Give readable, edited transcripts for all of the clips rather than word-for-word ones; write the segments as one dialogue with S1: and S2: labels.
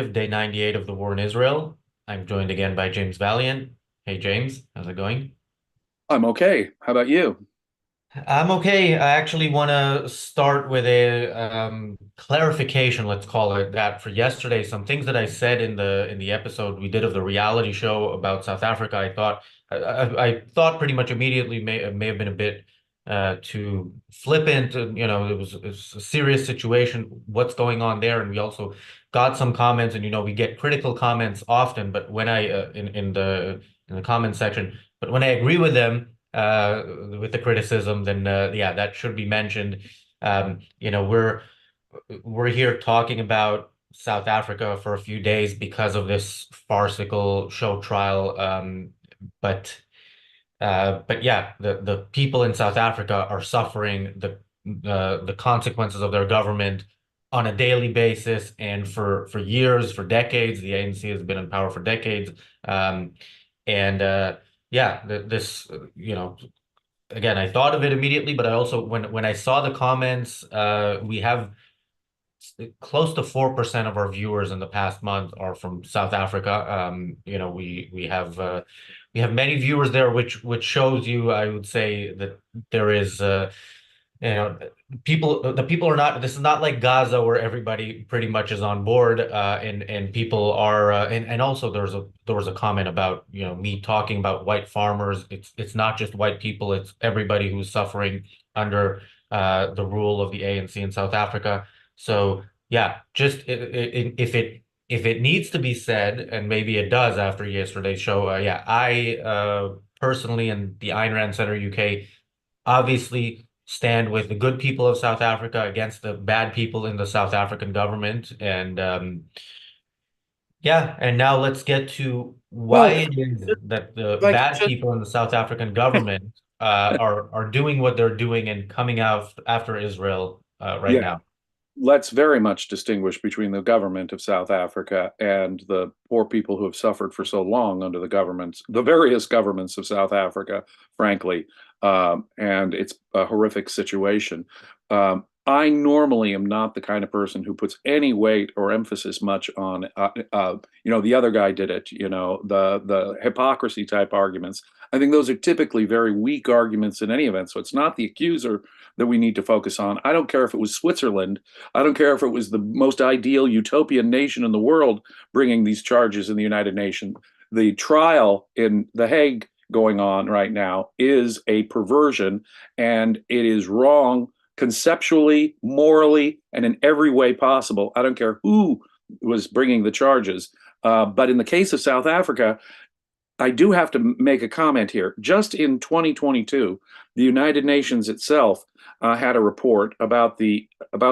S1: Day 98 of the war in Israel. I'm joined again by James Valliant. Hey, James, how's it going?
S2: I'm okay. How about you?
S1: I'm okay. I actually want to start with a clarification, let's call it that, for yesterday. Some things that I said in the episode we did of the reality show about South Africa. I thought pretty much immediately may have been a bit too flippant. It was a serious situation. What's going on there? And we also got some comments, and we get critical comments often. But when I in the comment section, but when I agree with them with the criticism, then yeah, that should be mentioned. We're here talking about South Africa for a few days because of this farcical show trial. But yeah, the people in South Africa are suffering the consequences of their government on a daily basis, and for years, for decades. The ANC has been in power for decades, and yeah, this again, I thought of it immediately, but I also when I saw the comments, we have close to 4% of our viewers in the past month are from South Africa. We have many viewers there, which shows you, I would say, that there is you know the people are not, this is not like Gaza where everybody pretty much is on board, and people are and also there was a comment about me talking about white farmers. It's not just white people, it's everybody who's suffering under the rule of the ANC in South Africa. So yeah, just if it needs to be said, and maybe it does after yesterday's show, yeah, I personally, and the Ayn Rand Center UK, obviously stand with the good people of South Africa against the bad people in the South African government. And yeah, and now let's get to why
S2: Well,
S1: it is that the
S2: like
S1: bad
S2: just
S1: people in the South African government are doing what they're doing and coming out after Israel right
S2: yeah,
S1: now.
S2: let's very much distinguish between the government of South Africa and the poor people who have suffered for so long under the various governments of South Africa, frankly. And it's a horrific situation. I normally am not the kind of person who puts any weight or emphasis much on, the other guy did it, the hypocrisy type arguments. I think those are typically very weak arguments in any event. So it's not the accuser that we need to focus on. I don't care if it was Switzerland. I don't care if it was the most ideal utopian nation in the world bringing these charges in the United Nations. The trial in The Hague going on right now is a perversion, and it is wrong conceptually, morally, and in every way possible. I don't care who was bringing the charges. But in the case of South Africa, I do have to make a comment here. Just in 2022, the United Nations itself had a report about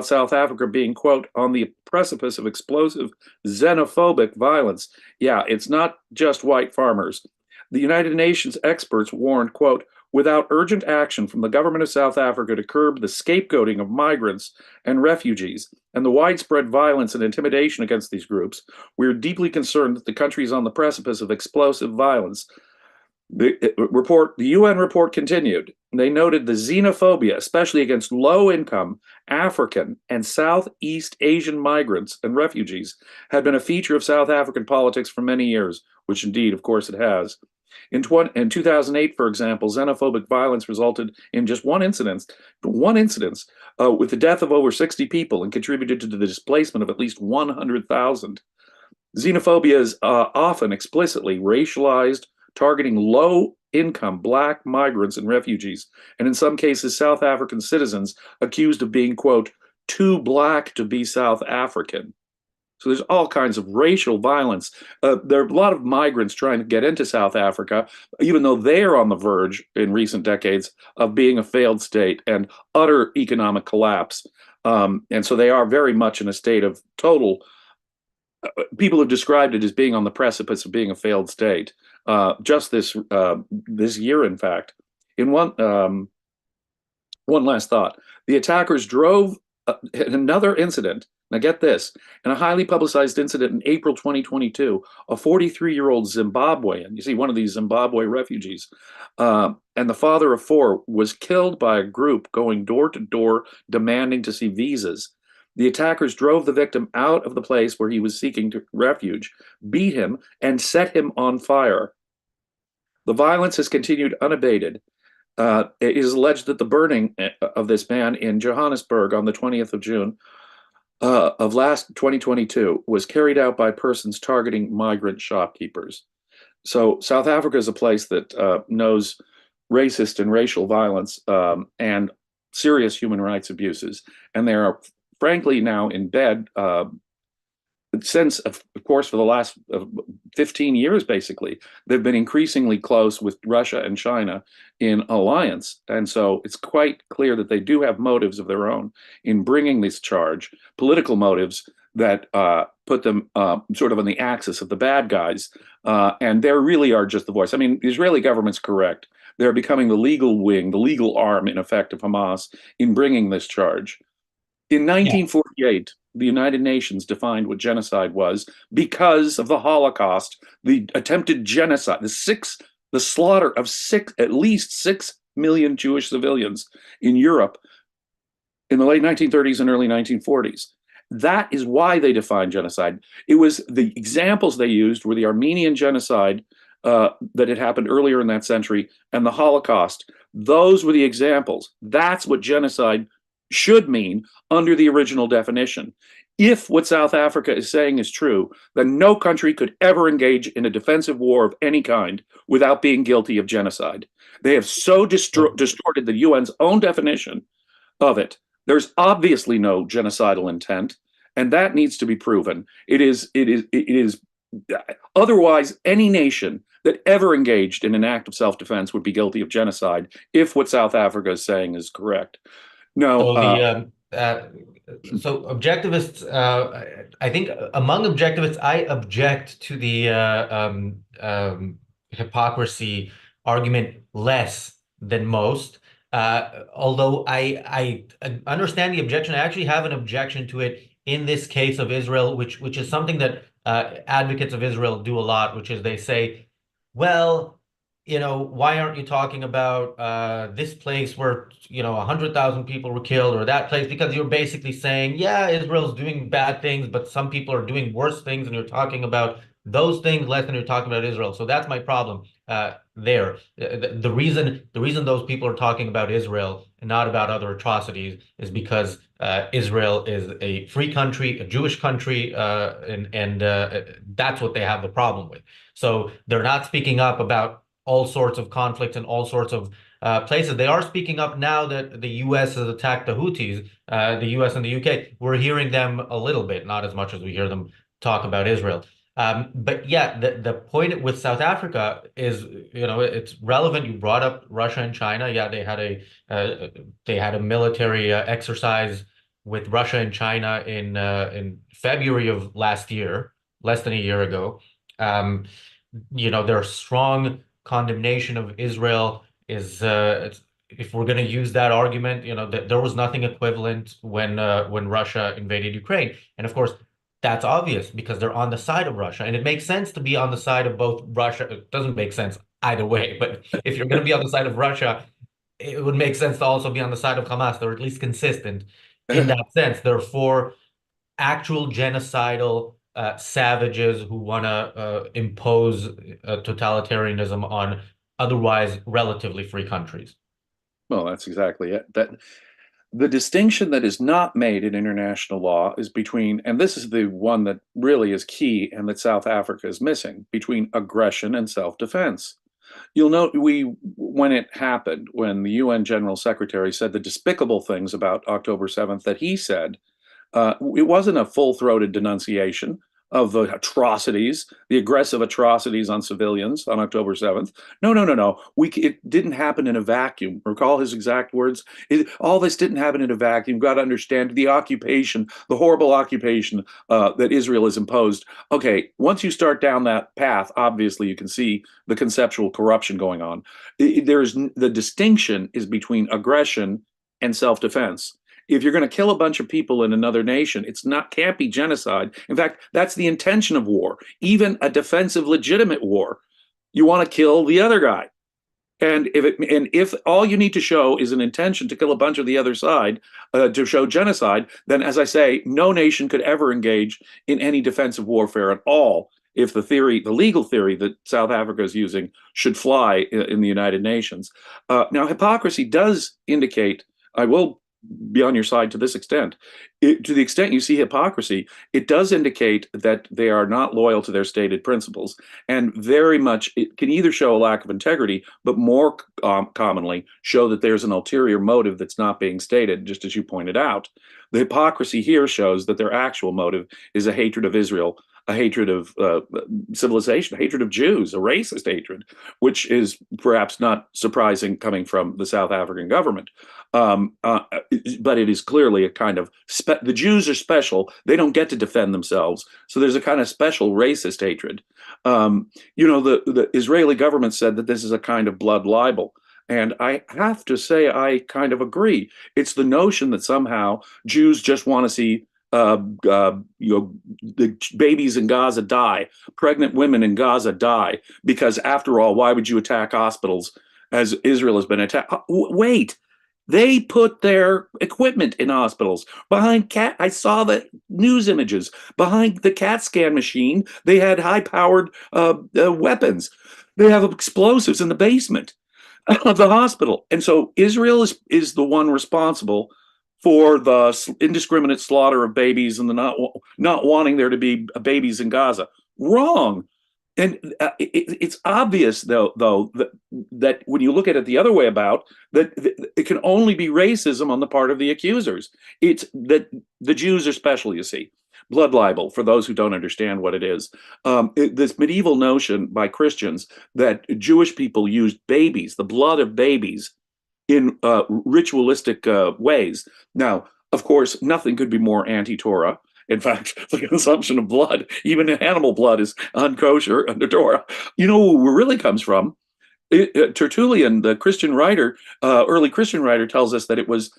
S2: South Africa being, quote, on the precipice of explosive xenophobic violence. Yeah, it's not just white farmers. The United Nations experts warned, quote, without urgent action from the government of South Africa to curb the scapegoating of migrants and refugees and the widespread violence and intimidation against these groups, we are deeply concerned that the country is on the precipice of explosive violence. The UN report continued. They noted the xenophobia, especially against low income African and Southeast Asian migrants and refugees, had been a feature of South African politics for many years, which indeed, of course, it has. In 2008, for example, xenophobic violence resulted in just one incident with the death of over 60 people and contributed to the displacement of at least 100,000. Xenophobia is often explicitly racialized, targeting low income Black migrants and refugees, and in some cases, South African citizens accused of being, quote, too Black to be South African. So there's all kinds of racial violence. There are a lot of migrants trying to get into South Africa, even though they're on the verge in recent decades of being a failed state and utter economic collapse. And so they are very much in a state of total. People have described it as being on the precipice of being a failed state. Just this year, in fact, in one last thought, the attackers drove in another incident. Now, get this, in a highly publicized incident in April 2022, a 43-year-old Zimbabwean, you see, one of these Zimbabwe refugees, and the father of four, was killed by a group going door to door demanding to see visas. The attackers drove the victim out of the place where he was seeking refuge, beat him, and set him on fire. The violence has continued unabated. It is alleged that the burning of this man in Johannesburg on the 20th of June of last 2022 was carried out by persons targeting migrant shopkeepers. So South Africa is a place that knows racist and racial violence and serious human rights abuses, and they are frankly now in bed since, of course, for the last 15 years, basically, they've been increasingly close with Russia and China in alliance. And so it's quite clear that they do have motives of their own in bringing this charge, political motives that put them sort of on the axis of the bad guys. And they really are just the voice. I mean, the Israeli government's correct. They're becoming the legal wing, the legal arm, in effect, of Hamas in bringing this charge. In
S1: Yeah.
S2: 1948, the United Nations defined what genocide was because of the Holocaust, the attempted genocide, the slaughter of at least 6 million Jewish civilians in Europe in the late 1930s and early 1940s. That is why they defined genocide. It was the examples they used were the Armenian genocide that had happened earlier in that century and the Holocaust. Those were the examples. That's what genocide should mean under the original definition. If what South Africa is saying is true, then no country could ever engage in a defensive war of any kind without being guilty of genocide. They have so distorted the UN's own definition of it. There's obviously no genocidal intent, and that needs to be proven. It is otherwise any nation that ever engaged in an act of self-defense would be guilty of genocide if what South Africa is saying is correct. No,
S1: So so objectivists, I think among objectivists, I object to the hypocrisy argument less than most. Although I understand the objection, I actually have an objection to it in this case of Israel, which is something that advocates of Israel do a lot, which is they say, well, why aren't you talking about this place where, 100,000 people were killed or that place? Because you're basically saying, yeah, Israel's doing bad things, but some people are doing worse things, and you're talking about those things less than you're talking about Israel. So that's my problem there. The reason those people are talking about Israel and not about other atrocities is because Israel is a free country, a Jewish country, and that's what they have the problem with. So they're not speaking up about all sorts of conflicts and all sorts of places. They are speaking up now that the U.S. has attacked the Houthis, the U.S. and the U.K. We're hearing them a little bit, not as much as we hear them talk about Israel. But yeah, the point with South Africa is, it's relevant. You brought up Russia and China. Yeah, they had a military exercise with Russia and China in February of last year, less than a year ago. Their strong condemnation of Israel is, if we're going to use that argument, that there was nothing equivalent when Russia invaded Ukraine, and of course that's obvious because they're on the side of Russia, and it makes sense to be on the side of both Russia. It doesn't make sense either way, but if you're going to be on the side of Russia, it would make sense to also be on the side of Hamas. They're at least consistent in that sense. They're for actual genocidal savages who want to impose totalitarianism on otherwise relatively free countries.
S2: well, that's exactly it. That the distinction that is not made in international law is between, and this is the one that really is key and that South Africa is missing, between aggression and self-defense. You'll note when it happened, when the UN General Secretary said the despicable things about October 7th that he said, it wasn't a full-throated denunciation of the atrocities, the aggressive atrocities on civilians on October 7th. No, no, no, no. It didn't happen in a vacuum. Recall his exact words. All this didn't happen in a vacuum. You've got to understand the occupation, the horrible occupation that Israel has imposed. Okay, once you start down that path, obviously you can see the conceptual corruption going on. The distinction is between aggression and self-defense. If you're going to kill a bunch of people in another nation, can't be genocide. In fact, that's the intention of war. Even a defensive, legitimate war, you want to kill the other guy. And if all you need to show is an intention to kill a bunch of the other side to show genocide, then, as I say, no nation could ever engage in any defensive warfare at all if the legal theory that South Africa is using should fly in the United Nations. Now, hypocrisy does indicate. I will be on your side to this extent. To the extent you see hypocrisy, it does indicate that they are not loyal to their stated principles, and very much it can either show a lack of integrity, but more commonly show that there's an ulterior motive that's not being stated, just as you pointed out. The hypocrisy here shows that their actual motive is a hatred of Israel, a hatred of civilization, a hatred of Jews, a racist hatred, which is perhaps not surprising coming from the South African government. Um, uh, but it is clearly a kind of the Jews are special. They don't get to defend themselves. So there's a kind of special racist hatred. The Israeli government said that this is a kind of blood libel. And I have to say, I kind of agree. It's the notion that somehow Jews just want to see the babies in Gaza die, pregnant women in Gaza die, because after all, why would you attack hospitals as Israel has been attacked? Wait, they put their equipment in hospitals behind cat. I saw the news images behind the CAT scan machine. They had high-powered weapons. They have explosives in the basement of the hospital, and so Israel is the one responsible for the indiscriminate slaughter of babies and the not wanting there to be babies in Gaza. Wrong. And it's obvious, though that when you look at it the other way about, that it can only be racism on the part of the accusers. It's that the Jews are special, you see. Blood libel, for those who don't understand what it is. This medieval notion by Christians that Jewish people used babies, the blood of babies, in ritualistic ways. Now, of course, nothing could be more anti-Torah. In fact, the consumption of blood, even animal blood, is unkosher under Torah. You know where it really comes from? Tertullian, the Christian writer, early Christian writer, tells us that it was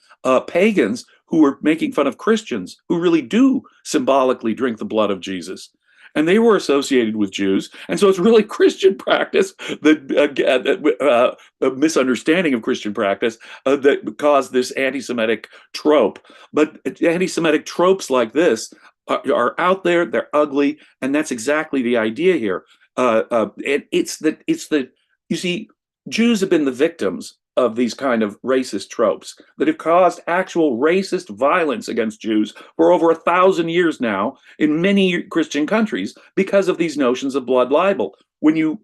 S2: pagans who were making fun of Christians who really do symbolically drink the blood of Jesus. And they were associated with Jews. And so it's really Christian practice that a misunderstanding of Christian practice that caused this anti-Semitic trope. But anti-Semitic tropes like this are out there, they're ugly, and that's exactly the idea here. You see, Jews have been the victims of these kind of racist tropes that have caused actual racist violence against Jews for over 1,000 years now in many Christian countries because of these notions of blood libel. When you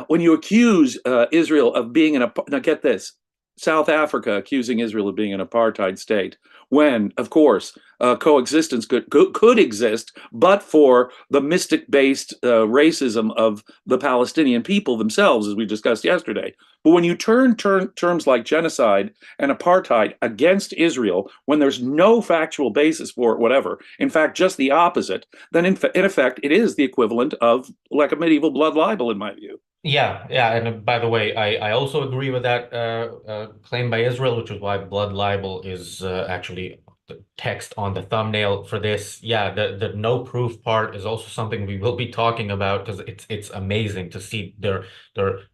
S2: when you accuse Israel of being now get this, South Africa accusing Israel of being an apartheid state, when, of course, coexistence could exist, but for the mystic-based racism of the Palestinian people themselves, as we discussed yesterday. But when you turn terms like genocide and apartheid against Israel, when there's no factual basis for it, whatever, in fact, just the opposite, then in effect, it is the equivalent of like a medieval blood libel, in my view.
S1: Yeah, yeah, and by the way, I also agree with that claim by Israel, which is why blood libel is actually the text on the thumbnail for this. Yeah, the no proof part is also something we will be talking about because it's amazing to see their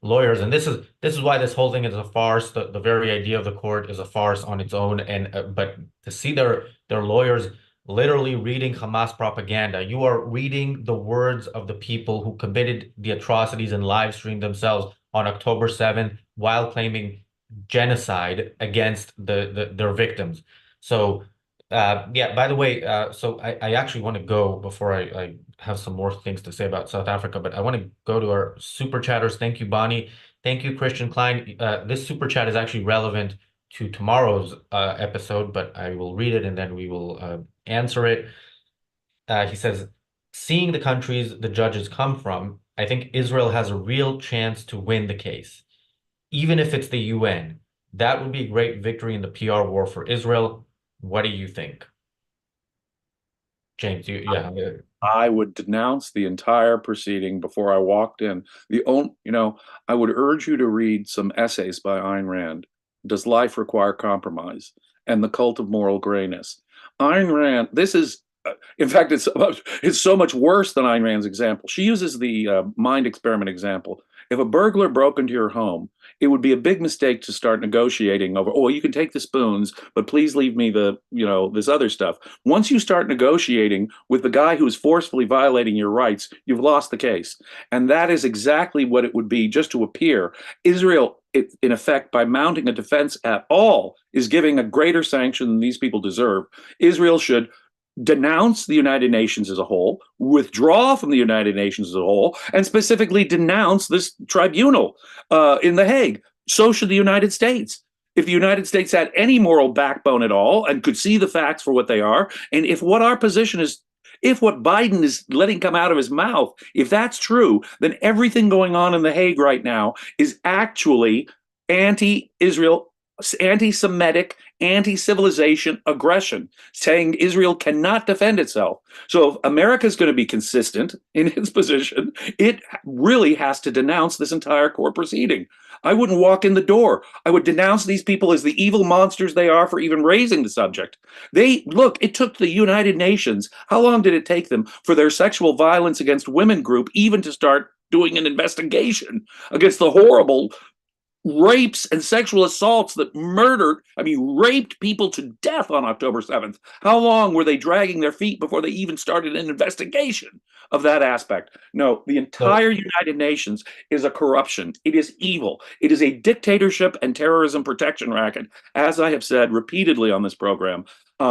S1: lawyers, and this is why this whole thing is a farce. The very idea of the court is a farce on its own, and but to see their lawyers literally reading Hamas propaganda. You are reading the words of the people who committed the atrocities and live streamed themselves on October 7th while claiming genocide against their victims. So yeah, by the way, so I actually want to go before I have some more things to say about South Africa, but I want to go to our super chatters. Thank you, Bonnie. Thank you, Christian Klein. This super chat is actually relevant to tomorrow's episode, but I will read it and then we will answer it. He says, seeing the countries the judges come from, I think Israel has a real chance to win the case. Even if it's the UN, that would be a great victory in the PR war for Israel. What do you think? James, yeah.
S2: I would denounce the entire proceeding before I walked in. I would urge you to read some essays by Ayn Rand. Does Life Require Compromise? And The Cult of Moral Grayness. Ayn Rand, in fact, it's so much worse than Ayn Rand's example. She uses the mind experiment example If a burglar broke into your home, it would be a big mistake to start negotiating over, oh, you can take the spoons, but please leave me this other stuff. Once you start negotiating with the guy who's forcefully violating your rights, you've lost the case. And that is exactly what it would be just to appear. Israel, in effect, by mounting a defense at all, is giving a greater sanction than these people deserve. Israel should denounce the United Nations as a whole, withdraw from the United Nations as a whole, and specifically denounce this tribunal in The Hague. So should the United States. If the United States had any moral backbone at all and could see the facts for what they are, and if what our position is, if what Biden is letting come out of his mouth, if that's true, then everything going on in The Hague right now is actually anti-Israel, anti-Semitic, anti-civilization aggression, saying Israel cannot defend itself. So if America is going to be consistent in its position, it really has to denounce this entire court proceeding. I wouldn't walk in the door. I would denounce these people as the evil monsters they are for even raising the subject. It took the United Nations, how long did it take them for their sexual violence against women group even to start doing an investigation against the horrible rapes and sexual assaults that raped people to death on October 7th. How long were they dragging their feet before they even started an investigation of that aspect? No, the
S1: So
S2: entire United Nations is a corruption. It is evil. It is a dictatorship and terrorism protection racket, as I have said repeatedly on this program.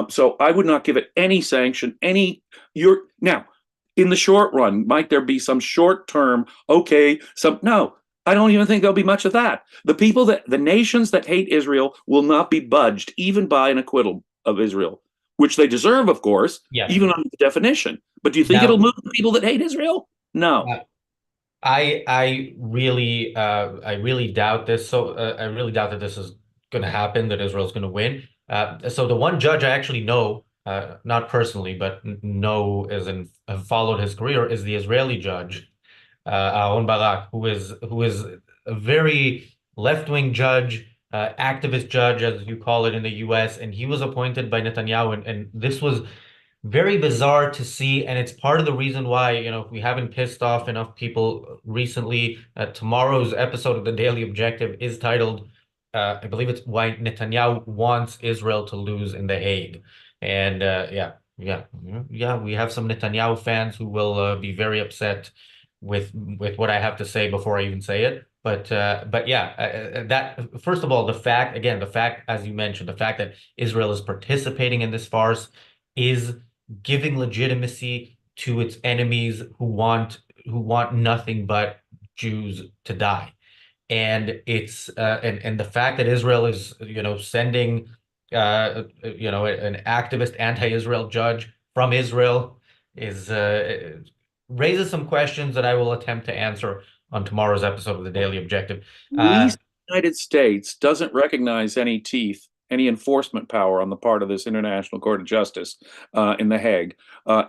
S2: So I would not give it any sanction, now, in the short run, might there be some short term, no, I don't even think there'll be much of that. The nations that hate Israel will not be budged even by an acquittal of Israel, which they deserve, of course,
S1: yes.
S2: even under the definition. But do you think it'll
S1: Now,
S2: move the people that hate Israel? No.
S1: uh, I really doubt this. I really doubt that this is going to happen, that Israel's going to win. So the one judge I actually know, not personally, but know as in have followed his career, is the Israeli judge, Aaron Barak, who is a very left-wing judge, activist judge, as you call it in the U.S., and he was appointed by Netanyahu, and this was very bizarre to see, and it's part of the reason why, if we haven't pissed off enough people recently, tomorrow's episode of the Daily Objective is titled, I believe it's Why Netanyahu Wants Israel to Lose in The Hague. And yeah, we have some Netanyahu fans who will be very upset with what I have to say before I even say it. But yeah, that first of all, the fact, as you mentioned, the fact that Israel is participating in this farce is giving legitimacy to its enemies who want nothing but Jews to die. And it's and the fact that Israel is, sending an activist anti-Israel judge from Israel is raises some questions that I will attempt to answer on tomorrow's episode of the Daily Objective.
S2: Least the United States doesn't recognize any teeth, any enforcement power on the part of this International Court of Justice in The Hague.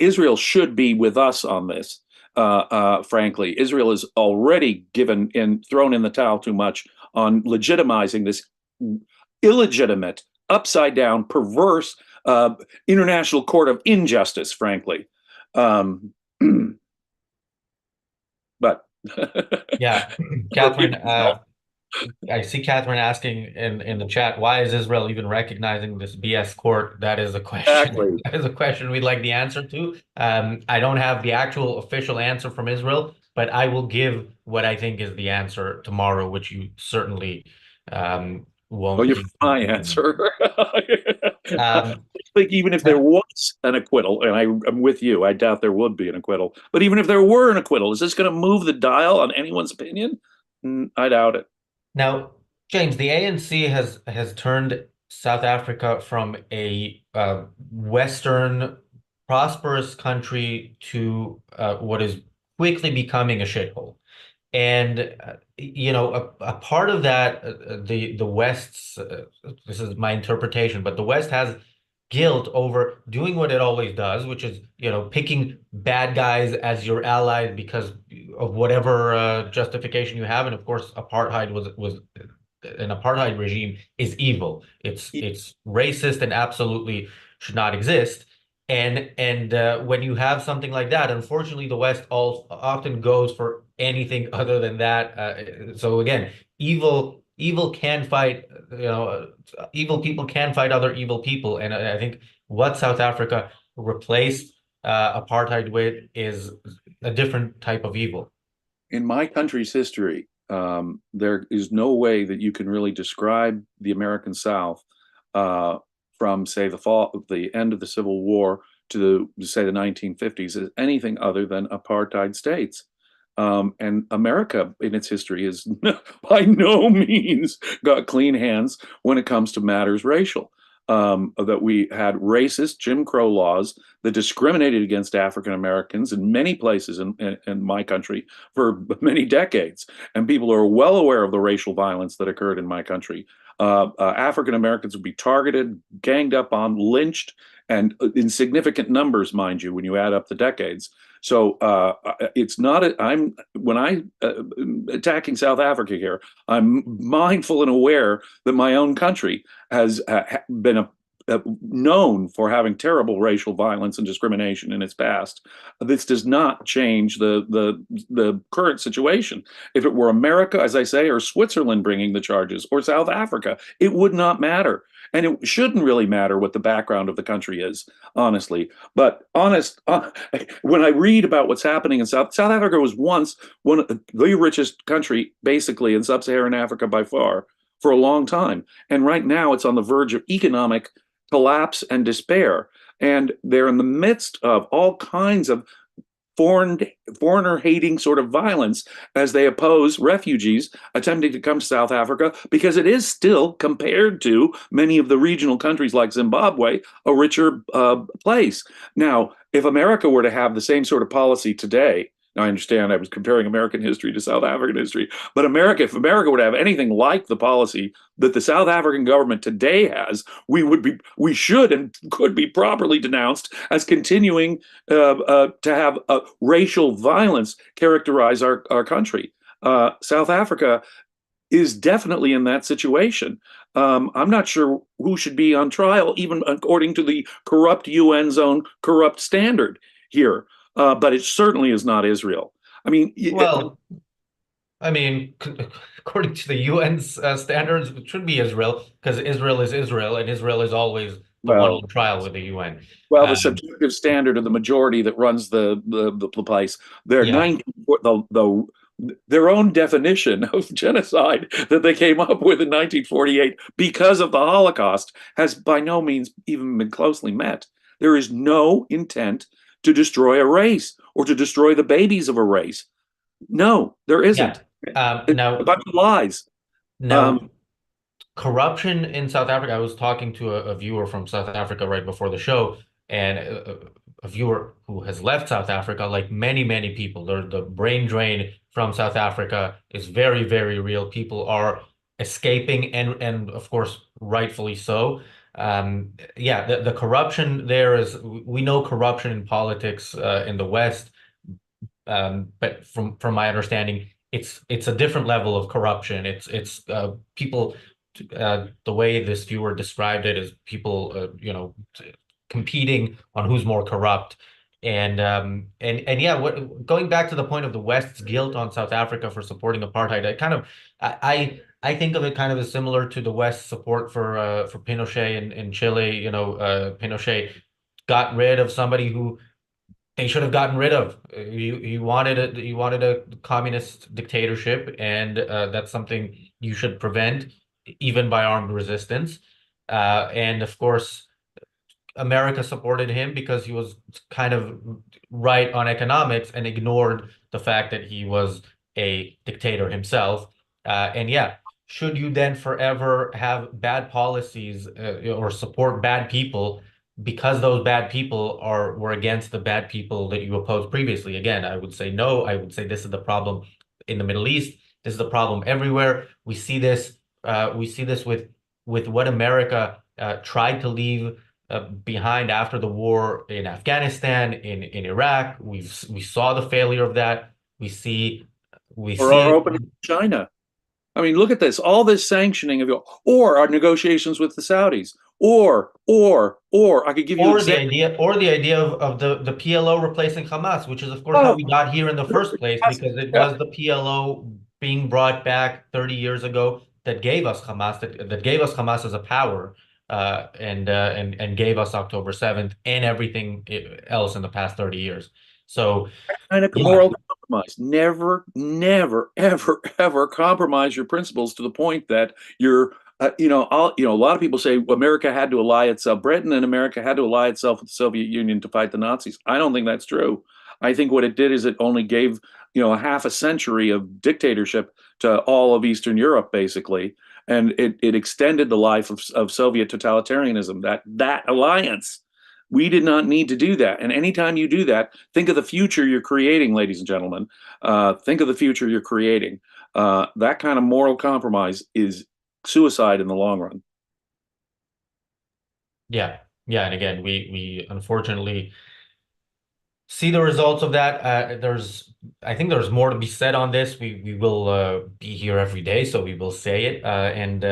S2: Israel should be with us on this. Frankly, Israel has already thrown in the towel too much on legitimizing this illegitimate, upside down, perverse international court of injustice. Frankly, but
S1: Yeah, Catherine, I see Catherine asking in the chat, why is Israel even recognizing this BS court? That is a question.
S2: exactly.
S1: That is a question we'd like the answer to. I don't have the actual official answer from Israel, but I will give what I think is the answer tomorrow, which you certainly
S2: Well,
S1: won't
S2: you're
S1: be.
S2: my answer. I
S1: Um,
S2: think even if there
S1: now,
S2: was an acquittal, and I'm with you, I doubt there would be an acquittal. But even if there were an acquittal, is this going to move the dial on anyone's opinion? I doubt it.
S1: now, James, the ANC has turned South Africa from a Western prosperous country to what is quickly becoming a shithole. And a part of that, the West's this is my interpretation, but the West has guilt over doing what it always does, which is picking bad guys as your allies because of whatever justification you have. And of course, apartheid was an apartheid regime is evil. It's racist and absolutely should not exist. And when you have something like that, unfortunately, the West all often goes for anything other than that. So again, evil can fight, evil people can fight other evil people, and I think what South Africa replaced apartheid with is a different type of evil.
S2: In my country's history, there is no way that you can really describe the American South uh, from, say, the end of the Civil War to say, the 1950s as anything other than apartheid states. And America, in its history, has by no means got clean hands when it comes to matters racial. That we had racist Jim Crow laws that discriminated against African Americans in many places in my country for many decades. And people are well aware of the racial violence that occurred in my country. African Americans would be targeted, ganged up on, lynched, and in significant numbers, mind you, when you add up the decades. So it's not. I'm when I attacking South Africa here. I'm mindful and aware that my own country has been known for having terrible racial violence and discrimination in its past. This does not change the current situation. If it were America, as I say, or Switzerland bringing the charges, or South Africa, it would not matter. And it shouldn't really matter what the background of the country is, honestly. But when I read about what's happening in South Africa was once one of the richest country, basically, in sub-Saharan Africa by far, for a long time. And right now it's on the verge of economic collapse and despair. And they're in the midst of all kinds of foreigner hating sort of violence as they oppose refugees attempting to come to South Africa, because it is still, compared to many of the regional countries like Zimbabwe, a richer place. Now, if America were to have the same sort of policy today, now, I understand I was comparing American history to South African history, but if America were to have anything like the policy that the South African government today has, we should and could be properly denounced as continuing to have racial violence characterize our country. South Africa is definitely in that situation. I'm not sure who should be on trial, even according to the corrupt UN's own corrupt standard here. But it certainly is not Israel. I mean,
S1: Well, I mean, according to the UN's standards, it should be Israel because Israel is Israel, and Israel is always the one
S2: well,
S1: on trial with the UN.
S2: well, the
S1: Um,
S2: subjective standard of the majority that runs the place, their
S1: yeah,
S2: 19, their own definition of genocide that they came up with in 1948 because of the Holocaust has by no means even been closely met. There is no intent to destroy a race or to destroy the babies of a race. No, there
S1: yeah.
S2: isn't.
S1: Um,
S2: It's a
S1: now,
S2: bunch of lies.
S1: now,
S2: Um,
S1: corruption in South Africa. I was talking to a viewer from South Africa right before the show, and a viewer who has left South Africa, like many people, the brain drain from South Africa is very, very real. People are escaping, and of course, rightfully so. Yeah, the corruption there is, we know corruption in politics in the West, but from my understanding, it's a different level of corruption. It's people. The way this viewer described it is people, competing on who's more corrupt. And yeah, going back to the point of the West's guilt on South Africa for supporting apartheid, I think of it kind of as similar to the West's support for Pinochet in Chile. Pinochet got rid of somebody who they should have gotten rid of. You wanted a communist dictatorship, and that's something you should prevent, even by armed resistance. And of course, America supported him because he was kind of right on economics and ignored the fact that he was a dictator himself. And yeah, should you then forever have bad policies or support bad people because those bad people were against the bad people that you opposed previously? Again, I would say no. I would say this is the problem in the Middle East. This is the problem everywhere. We see this. We see this with what America tried to leave behind after the war in Afghanistan, in Iraq. We saw the failure of that. We see we
S2: or
S1: see
S2: our
S1: it.
S2: opening to China. I mean, look at this, all this sanctioning of, or our negotiations with the Saudis. or I could give you examples.
S1: Or the idea of the PLO replacing Hamas, which is of course how
S2: Oh,
S1: we got here in the first place,
S2: yes,
S1: because it
S2: yeah.
S1: was the PLO being brought back 30 years ago that gave us Hamas, that gave us Hamas as a power, and gave us October 7th and everything else in the past 30 years. So
S2: Kind of
S1: yeah,
S2: moral compromise. Never, never, ever, ever compromise your principles to the point that you're, a lot of people say America had to ally itself, Britain and America had to ally itself with the Soviet Union to fight the Nazis. I don't think that's true. I think what it did is it only gave, a half a century of dictatorship to all of Eastern Europe, basically. And it extended the life of Soviet totalitarianism, that alliance. We did not need to do that. And anytime you do that, think of the future you're creating, ladies and gentlemen. Think of the future you're creating. That kind of moral compromise is suicide in the long run.
S1: yeah, yeah. And again, we unfortunately see the results of that. I think there's more to be said on this. We will be here every day, so we will say it. And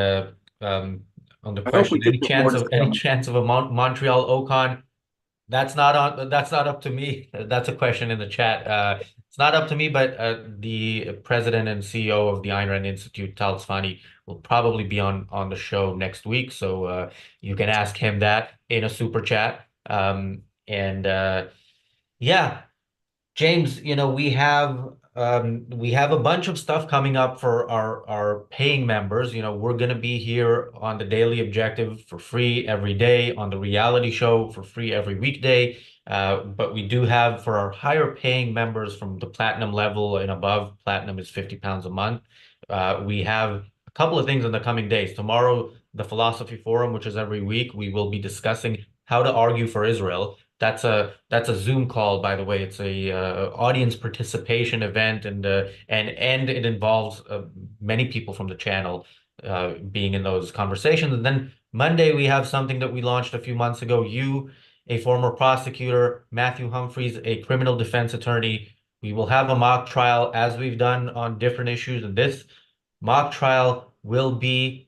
S1: um, on the
S2: I hope we
S1: question,
S2: do have more to say
S1: any
S2: on
S1: chance of a Montreal Ocon? That's not up to me. That's a question in the chat. It's not up to me, but the president and CEO of the Ayn Rand Institute, Tal Tzfani, will probably be on the show next week. So you can ask him that in a super chat. And yeah. James, we have a bunch of stuff coming up for our paying members. We're gonna be here on the Daily Objective for free every day, on the reality show for free every weekday. But we do have for our higher paying members from the platinum level and above, platinum is £50 a month. We have a couple of things in the coming days. Tomorrow, the Philosophy Forum, which is every week, we will be discussing how to argue for Israel. That's a Zoom call, by the way. It's a audience participation event, and it involves many people from the channel being in those conversations. And then Monday we have something that we launched a few months ago. You, a former prosecutor, Matthew Humphreys, a criminal defense attorney. We will have a mock trial as we've done on different issues, and this mock trial will be.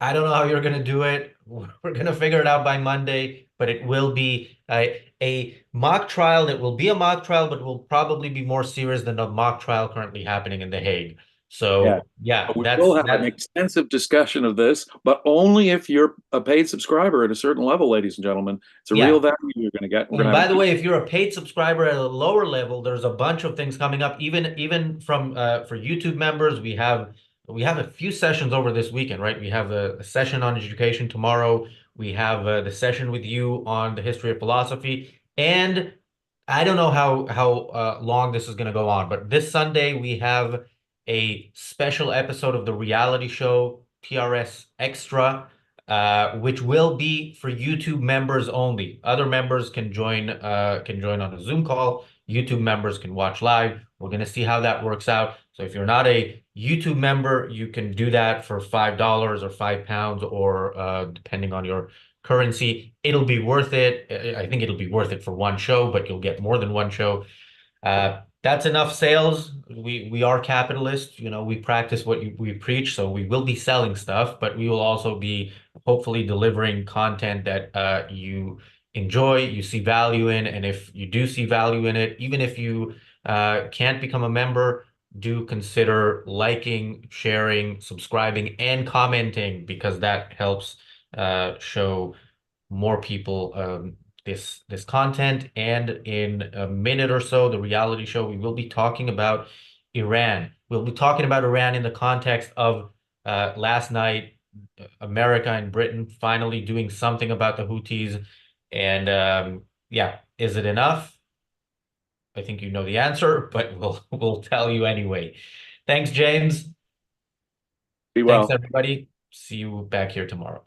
S1: I don't know how you're going to do it. We're going to figure it out by Monday, but it will be a mock trial that will be a mock trial, but will probably be more serious than the mock trial currently happening in The Hague.
S2: Yeah.
S1: So yeah,
S2: But we will have an extensive discussion of this, but only if you're a paid subscriber at a certain level, ladies and gentlemen. It's a real
S1: yeah.
S2: value you're going to get. We're going
S1: And
S2: to have
S1: by
S2: a
S1: the
S2: deep.
S1: way, if you're a paid subscriber at a lower level, there's a bunch of things coming up. Even from for YouTube members, we have a few sessions over this weekend, right? We have a session on education tomorrow. We have the session with you on the history of philosophy, and I don't know how long this is going to go on, but this Sunday we have a special episode of the reality show TRS Extra, which will be for YouTube members only. Other members can join on a Zoom call. YouTube members can watch live. We're going to see how that works out. So if you're not a YouTube member, you can do that for $5 or £5, or depending on your currency. It'll be worth it. I think it'll be worth it for one show, but you'll get more than one show. That's enough sales. We are capitalists. We practice what we preach, so we will be selling stuff, but we will also be hopefully delivering content that you enjoy, you see value in, and if you do see value in it, even if you can't become a member, do consider liking, sharing, subscribing, and commenting, because that helps show more people this content. And in a minute or so, the reality show, we will be talking about Iran. We'll be talking about Iran in the context of last night, America and Britain finally doing something about the Houthis. And yeah, is it enough? I think you know the answer, but we'll tell you anyway. Thanks, James.
S2: Be
S1: Thanks,
S2: well.
S1: everybody. See you back here tomorrow.